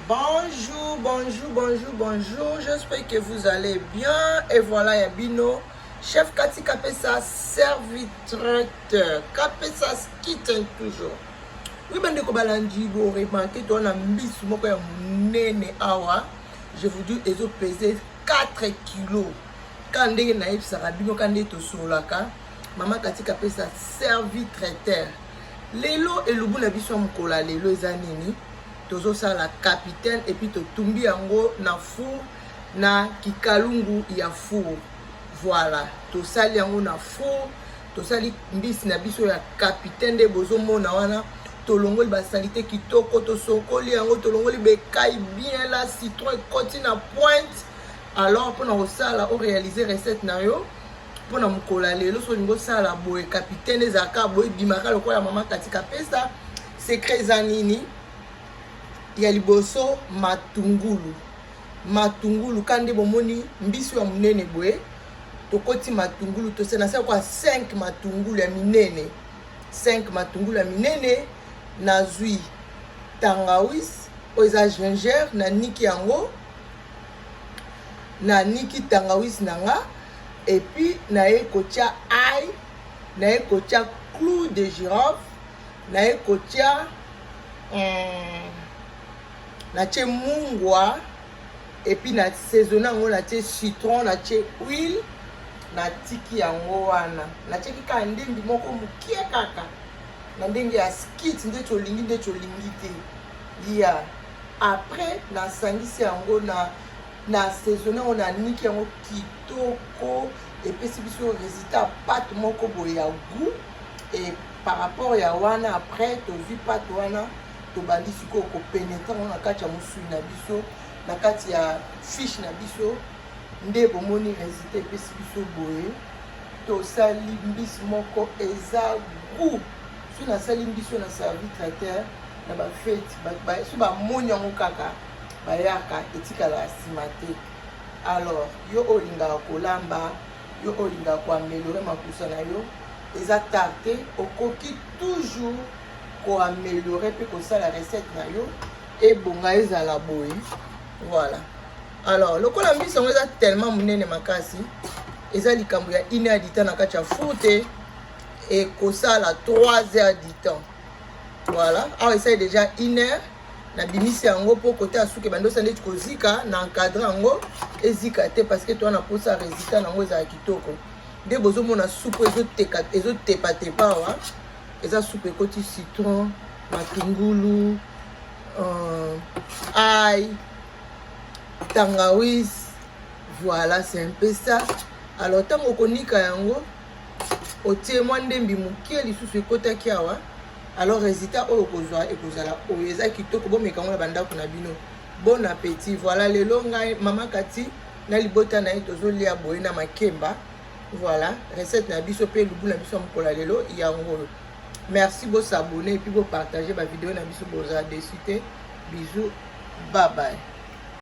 Bonjour, bonjour, bonjour, bonjour. J'espère que vous allez bien. Et voilà, Yabino, chef Kati Kapesa, servitraiteur. Kapesa quitte toujours. Oui, ben de Kobalandi, vous remarquez, dans la mise, awa, je vous dis, ils ont pesé 4 kilos. Quand on est naïf, ça rabino, quand on est sur la carte, maman Kati Kapesa, servitraiteur. Lelo et le bout de la vie sont mkola, lelo et zanini. Tozo ça la capitaine et puis to tumbi yango na four na kikalungu ya four. Voilà, to sali yango na four, to sali mbisi na biso ya capitaine de bozo mona wana, to longoli ba salite kitoko, to sokoli yango, to longoli bekai bien la citron et continue à pointe. Alors pour na sala o réaliser recette na yo. Pour na mukola lelo so lingo sala boy capitaine ezaka boy bimaka lokola mama Kati Kapesa, secret zanini. Ya liboso matungulu. Matungulu kande bomoni mbisu ya munene boye. Tokoti matungulu to se na sa kwa 5 matungulu ya minene. 5 matungulu ya minene na zui tangawis oza ginger na niki yango. Na niki tangawis nanga et puis na ye kotia ail, na ye kotia clou de girofle, na ye kotia na tche mungwa et puis na saisonné yango na tche citron, na tche huile, na tiki yango wana. Na tche kika ndembi moko mukie kaka. Na ndenge ya skit nde cholingi nde cholingi te. Ya après na sangisi yango na saisonné yango na niki yango kitoko et puis si biso résultat pâte moko boye ya goût et par rapport ya wana après to vi pâte wana to bandi siko ko pénétrer na kati ya musui na biso na kati ya fiche na biso nde bomoni résultat et puis si biso boye to sali mbisi moko eza goût si na sali mbiso na servitraiteur na ba fête ba so ba moni yango kaka bayaka etikala nsima te. Alors yo olingaka kolamba, yo olingaka koaméliorer makusa na yo eza tarte okoki toujours koaméliorer pe kosala recette na yo et bonga ezala boye. Voilà. Alors lokola mbisi yango eza tellement munene makasi eza likambo ya 1 heure du temps na kati ya four te et kosala 3 heures du temps. Voilà. Alors essaye déjà 1 heure na bimisi yango po côté asuke bando sande kozika na encadrer yango ezika te parce que toi na posa résultat nango eza kitoko. De bozo mona soupe ezo tepa tepa wa. Eza soupe ekoti citron, matungulu, ail, tangawis. Voilà, c'est un peu ça. Alors tant okonika yango otie mwa ndembi mukie lisusu ekotaki awa. Alors résultat oyo kozwa ekozala oyo eza kitoko bomeka ngo na bandako na bino. Bon appétit. Voilà lelo ngai mama Kati na libota na ye tozolia boye na makemba. Voilà, recette na biso pe lubu na biso mukola lelo yango. Merci de vous abonner et puis de partager ma vidéo na biso boza dessus. Bisous, bye bye.